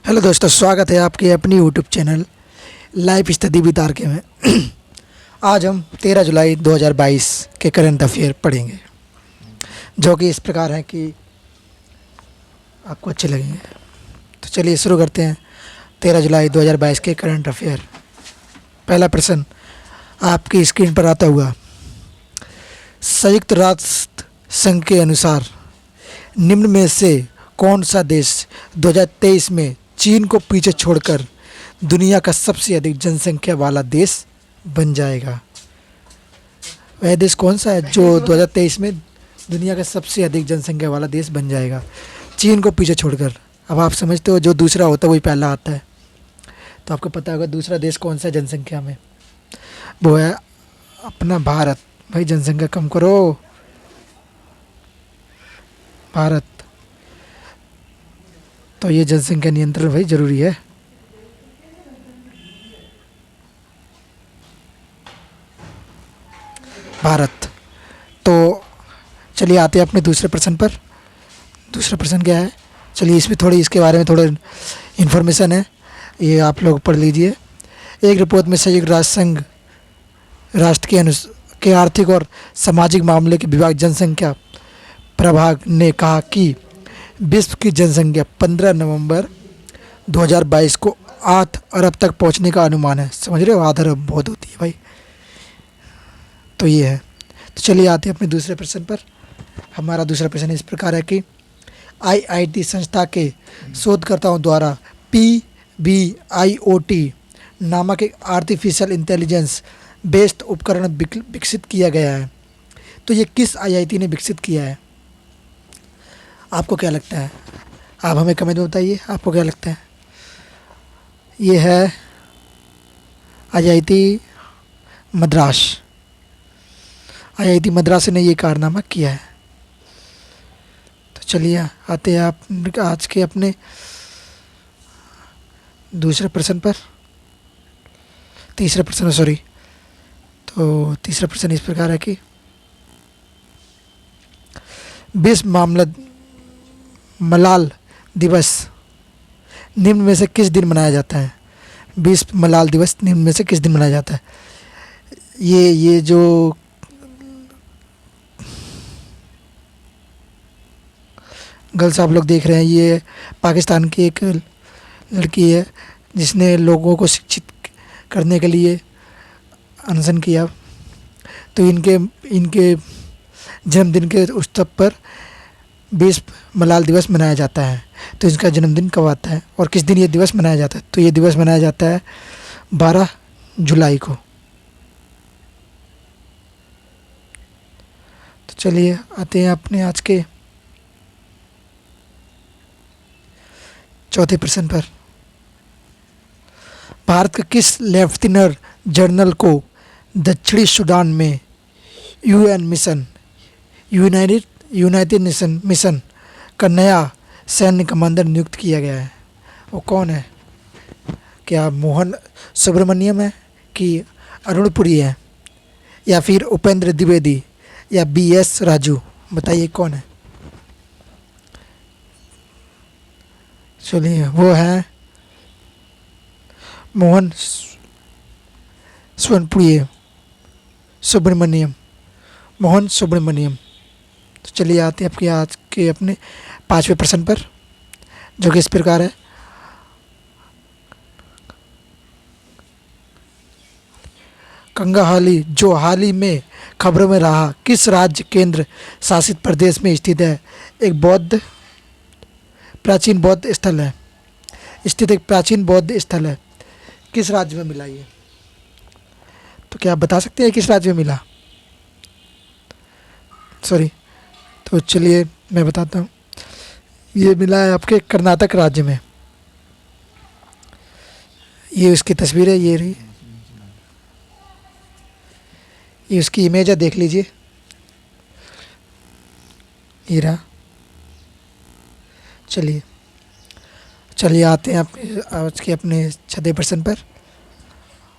Hello दोस्तों, स्वागत है आपके अपनी YouTube channel life study with R K में। आज हम 13 जुलाई 2022 के करंट अफेयर पढ़ेंगे, जो कि इस प्रकार हैं कि आपको अच्छे लगेंगे। तो चलिए शुरू करते हैं 13 जुलाई 2022 के करंट अफेयर। पहला प्रश्न आपकी स्क्रीन पर आता हुआ, संयुक्त राष्ट्र संघ के अनुसार निम्न में से कौन सा देश 2023 में चीन को पीछे छोड़कर दुनिया का सबसे अधिक जनसंख्या वाला देश बन जाएगा? वह देश कौन सा है जो 2023 में दुनिया का सबसे अधिक जनसंख्या वाला देश बन जाएगा, चीन को पीछे छोड़कर? अब आप समझते हो जो दूसरा होता है वही पहला आता है, तो आपको पता होगा दूसरा देश कौन सा है जनसंख्या में। वो है अपना भारत। भाई जनसंख्या कम करो, भारत। तो ये जनसंख्या नियंत्रण भाई जरूरी है। भारत। तो चलिए आते हैं अपने दूसरे प्रश्न पर। दूसरा प्रश्न क्या है, चलिए इसमें थोड़ी इसके बारे में थोड़ा इन्फॉर्मेशन है, ये आप लोग पढ़ लीजिए। एक रिपोर्ट में संयुक्त राष्ट्र संघ राष्ट्र के आर्थिक और सामाजिक मामले के विभाग जनसंख्या प्रभाग ने कहा कि विश्व की जनसंख्या 15 नवंबर 2022 को 8 अरब तक पहुंचने का अनुमान है। समझ रहे हो, 8 अरब बहुत होती है भाई। तो ये है। तो चलिए आते हैं अपने दूसरे प्रश्न पर। हमारा दूसरा प्रश्न इस प्रकार है कि आईआईटी संस्था के शोधकर्ताओं द्वारा PBIoT नामक एक आर्टिफिशियल इंटेलिजेंस बेस्ड उपकरण विकसित किया गया है। तो ये किस आईआईटी ने विकसित किया है? आपको क्या लगता है? आप हमें कमेंट में बताइए, आपको क्या लगता है? ये है आईआईटी मद्रास। आईआईटी मद्रास ने ये कारनामा किया है। तो चलिए आते हैं आप आज के अपने दूसरे प्रश्न पर। तीसरे प्रश्न, सॉरी। तो तीसरा प्रश्न इस प्रकार है कि विश्व मलाल दिवस निम्न में से किस दिन मनाया जाता है? विश्व मलाल दिवस निम्न में से किस दिन मनाया जाता है? ये जो गर्ल्स आप लोग देख रहे हैं, ये पाकिस्तान की एक लड़की है जिसने लोगों को शिक्षित करने के लिए अनशन किया। तो इनके जन्मदिन के उत्सव पर विश्व मलाल दिवस मनाया जाता है। तो इसका जन्मदिन कब आता है और किस दिन ये दिवस मनाया जाता है? तो ये दिवस मनाया जाता है 12 जुलाई को। तो चलिए आते हैं अपने आज के चौथे प्रश्न पर। भारत के किस लेफ्टिनेंट जनरल को दक्षिणी सूडान में यूनाइटेड नेशन मिशन का नया सैन्य कमांडर नियुक्त किया गया है? वो कौन है? क्या मोहन सुब्रमण्यम है कि अरुण पुरी है या फिर उपेंद्र द्विवेदी या BS राजू? बताइए कौन है? चलिए वो है मोहन सुब्रमण्यम, मोहन सुब्रमण्यम। तो चलिए आते हैं आपके आज के अपने पांचवें प्रश्न पर, जो कि इस प्रकार है। कंगाहाली जो हाल ही में खबरों में रहा, किस राज्य केंद्र शासित प्रदेश में स्थित है? एक प्राचीन बौद्ध स्थल है, स्थित एक प्राचीन बौद्ध स्थल है। किस राज्य में मिला ये? तो क्या आप बता सकते हैं किस राज्य में मिला? सॉरी, तो चलिए मैं बताता हूँ। ये मिला है आपके कर्नाटक राज्य में। ये उसकी तस्वीर है, ये रही, ये उसकी इमेज है, देख लीजिए। ये रहा। चलिए आते हैं आज के अपने छठे प्रश्न पर।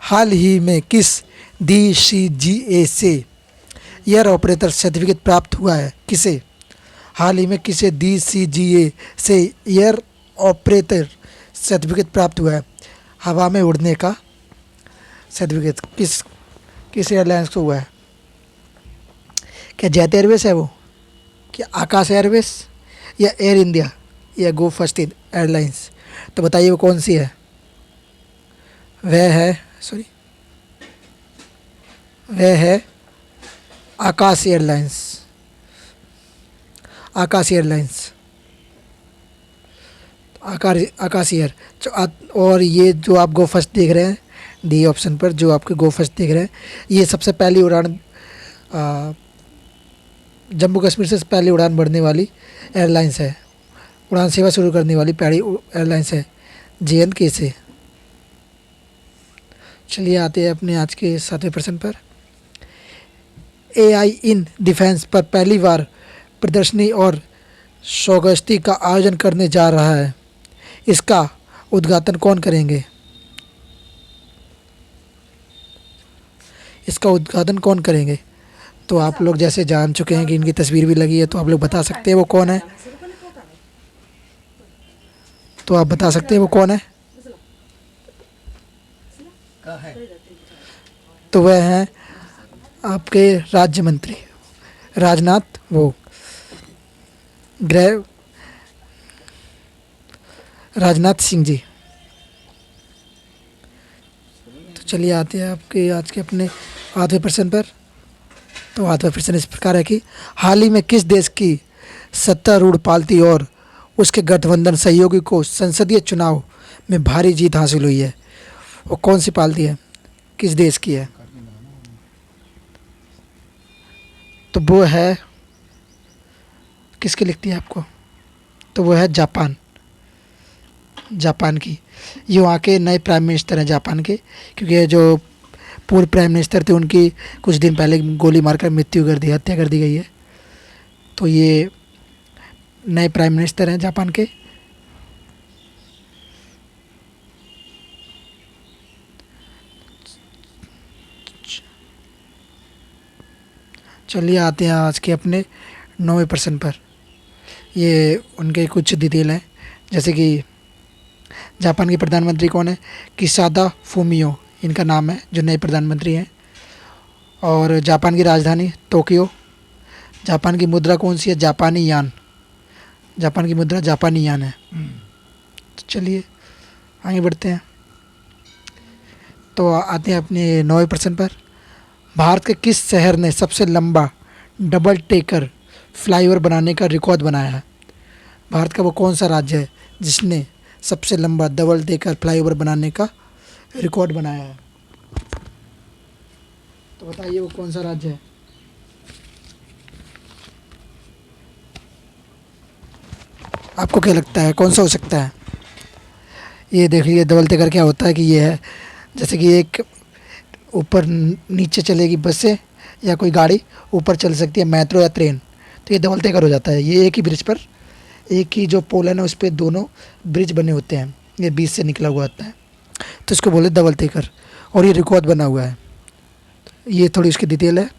हाल ही में किस DCGA से एयर ऑपरेटर सर्टिफिकेट प्राप्त हुआ है? किसे? हाल ही में किसे DCGA से एयर ऑपरेटर सर्टिफिकेट प्राप्त हुआ है हवा में उड़ने का सर्टिफिकेट किस किस एयरलाइंस को हुआ है? क्या जेट एयरवेज है वो, क्या आकाश एयरवेज, या एयर इंडिया, या गो फर्स्ट एयरलाइंस? तो बताइए वो कौन सी है? वह है आकाश एयरलाइंस। आकाश एयरलाइंस, आकाश एयर। और ये जो आप गो फर्स्ट देख रहे हैं डी ऑप्शन पर, जो आपके गो फर्स्ट देख रहे हैं, ये सबसे पहली उड़ान जम्मू कश्मीर से पहली उड़ान भरने वाली एयरलाइंस है। उड़ान सेवा शुरू करने वाली पहली एयरलाइंस है JNK से। चलिए आते हैं अपने आज के 7वें प्रश्न पर। AI इन डिफेंस पर पहली बार प्रदर्शनी और शोगस्ती का आयोजन करने जा रहा है। इसका उद्घाटन कौन करेंगे? इसका उद्घाटन कौन करेंगे? तो आप लोग जैसे जान चुके हैं कि इनकी तस्वीर भी लगी है, तो आप लोग बता सकते हैं वो कौन है? तो आप बता सकते हैं वो कौन है? तो वह हैं आपके राज्य मंत्री राजनाथ, वो गृह राजनाथ सिंह जी। तो चलिए आते हैं आपके आज के अपने 8वें प्रश्न पर। तो 8वां प्रश्न इस प्रकार है कि हाल ही में किस देश की सत्तारूढ़ पार्टी और उसके गठबंधन सहयोगी को संसदीय चुनाव में भारी जीत हासिल हुई है? वो कौन सी पार्टी है, किस देश की है? तो वो है, किसकी लिखती है आपको? तो वो है जापान की। ये वहाँ के नए प्राइम मिनिस्टर हैं जापान के, क्योंकि ये जो पूर्व प्राइम मिनिस्टर थे उनकी कुछ दिन पहले गोली मारकर हत्या कर दी गई है। तो ये नए प्राइम मिनिस्टर हैं जापान के। चलिए आते हैं आज के अपने 9वें प्रश्न पर। ये उनके कुछ डिटेल हैं, जैसे कि जापान के प्रधानमंत्री कौन है? किसादा फूमियो इनका नाम है, जो नए प्रधानमंत्री हैं। और जापान की राजधानी टोक्यो। जापान की मुद्रा कौन सी है? जापानी यान। जापान की मुद्रा जापानी यान है। तो चलिए आगे बढ़ते हैं। तो आते हैं अपने 9वें प्रश्न पर। भारत के किस शहर ने सबसे लंबा डबल टेकर फ्लाईओवर बनाने का रिकॉर्ड बनाया है? भारत का वो कौन सा राज्य है जिसने सबसे लंबा डबल टेकर फ्लाईओवर बनाने का रिकॉर्ड बनाया है? तो बताइए वो कौन सा राज्य है? आपको क्या लगता है कौन सा हो सकता है? ये देखिए डबल टेकर क्या होता है कि ये है जैसे कि एक ऊपर नीचे चलेगी बसें या कोई गाड़ी ऊपर चल सकती है, मेट्रो या ट्रेन, तो ये डबल टेकर हो जाता है। ये एक ही ब्रिज पर, एक ही जो पोल है ना उस पर दोनों ब्रिज बने होते हैं, ये बीच से निकला हुआ होता है, तो इसको बोले डबल टेकर। और ये रिकॉर्ड बना हुआ है। ये थोड़ी इसकी डिटेल है।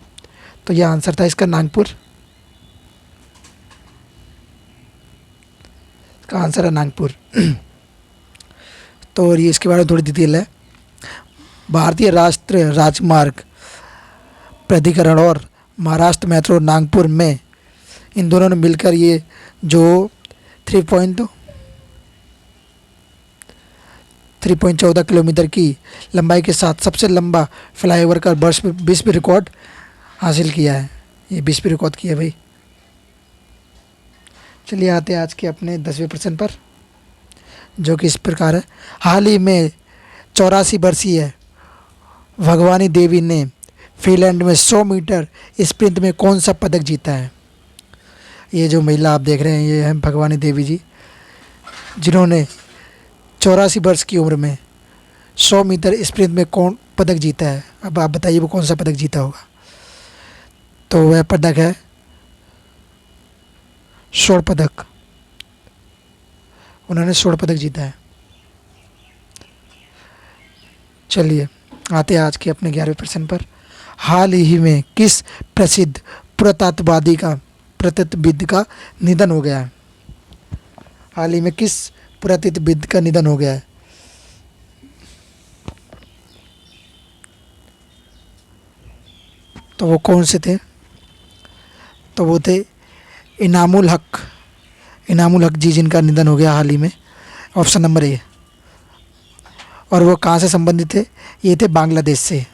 तो यह आंसर था इसका नागपुर। इसका आंसर है नागपुर। तो और ये इसके बारे में थोड़ी डिटेल है। भारतीय राष्ट्रीय राजमार्ग प्राधिकरण और महाराष्ट्र मेट्रो नागपुर में, इन दोनों ने मिलकर ये जो 3.14 किलोमीटर की लंबाई के साथ सबसे लंबा फ्लाईओवर का विश्व रिकॉर्ड हासिल किया है। ये विश्व रिकॉर्ड किया भाई। चलिए आते हैं आज के अपने 10वें प्रश्न पर, जो कि इस प्रकार है। हाल ही में 84 वर्षीय भगवानी देवी ने फिनलैंड में 100 मीटर स्प्रिंट में कौन सा पदक जीता है? ये जो महिला आप देख रहे हैं ये है भगवानी देवी जी, जिन्होंने 84 वर्ष की उम्र में 100 मीटर स्प्रिंट में कौन पदक जीता है। अब आप बताइए वो कौन सा पदक जीता होगा? तो वह पदक है स्वर्ण पदक। उन्होंने स्वर्ण पदक जीता है। चलिए आते हैं आज के अपने 11वें प्रश्न पर। हाल ही में किस प्रसिद्ध पुरातत्वविद का निधन हो गया है? हाल ही में किस पुरातत्वविद का निधन हो गया है। तो वो कौन से थे? तो वो थे इनामुल हक, इनामुल हक जी, जिनका निधन हो गया हाल ही में। Option number A. और वो कहाँ से संबंधित थे? ये थे बांग्लादेश से,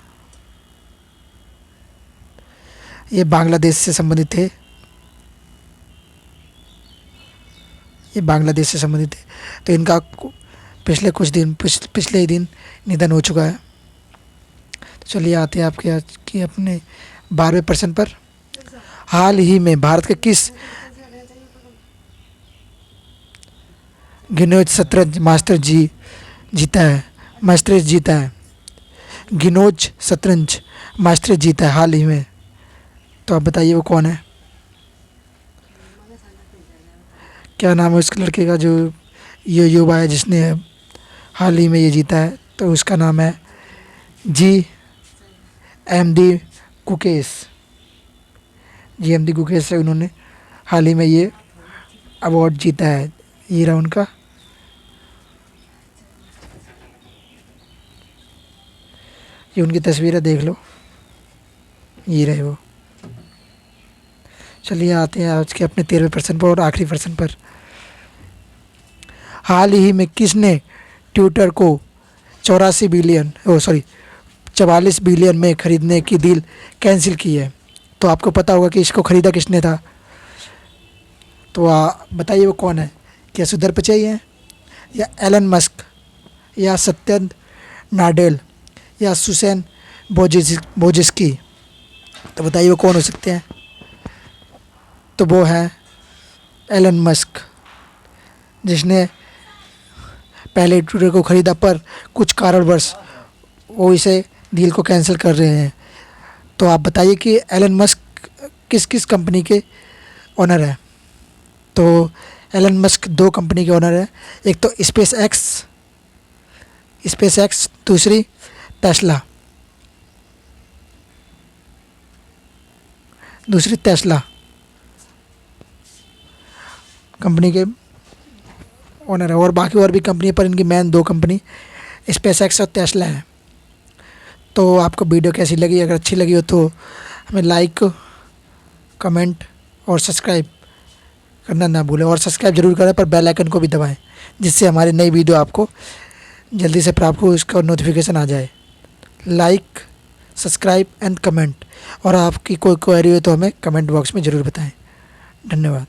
ये बांग्लादेश से संबंधित थे, ये बांग्लादेश से संबंधित थे। तो इनका पिछले ही दिन निधन हो चुका है। तो चलिए आते हैं आपके आज की अपने 12वें प्रश्न पर। हाल ही में भारत के किस गिनोज शतरंज जीता है, मास्टर्स जीता है? गिनोज शतरंज मास्टर्स जीता है हाल ही में। तो आप बताइए वो कौन है? क्या नाम है उस लड़के का जो ये युवा है जिसने हाल ही में ये जीता है? तो उसका नाम है GMD कुकेश। GMD कुकेश से उन्होंने हाल ही में ये अवार्ड जीता है। ये रहा उनका, ये उनकी तस्वीरें देख लो, ये रहे वो। चलिए आते हैं आज के अपने 13वें प्रश्न पर और आखिरी प्रश्न पर। हाल ही में किसने ट्विटर को 44 बिलियन में खरीदने की डील कैंसिल की है? तो आपको पता होगा कि इसको खरीदा किसने था। तो बताइए वो कौन है? क्या सुंदर पिचाई है, या एलन मस्क, या सत्य नाडेल, या सुसैन बोजिस्की? तो बताइए वो कौन हो सकते हैं? तो वो है एलन मस्क, जिसने पहले ट्विटर को ख़रीदा, पर कुछ कारणवश वो इसे डील को कैंसिल कर रहे हैं। तो आप बताइए कि एलन मस्क किस किस कंपनी के ओनर है? तो एलन मस्क 2 कंपनी के ओनर है। एक तो स्पेस एक्स, दूसरी टेस्ला कंपनी के ओनर है। और बाकी और भी कंपनी, पर इनकी मेन 2 कंपनी स्पेस एक्स और टेस्ला है। तो आपको वीडियो कैसी लगी? अगर अच्छी लगी हो तो हमें लाइक, कमेंट और सब्सक्राइब करना ना भूलें। और सब्सक्राइब जरूर करें, पर बेल आइकन को भी दबाएं, जिससे हमारी नई वीडियो आपको जल्दी से प्राप्त हो, इसका नोटिफिकेशन आ जाए। Like, subscribe and comment. और आपकी कोई क्वेरी हो तो हमें कमेंट बॉक्स में ज़रूर बताएं। धन्यवाद।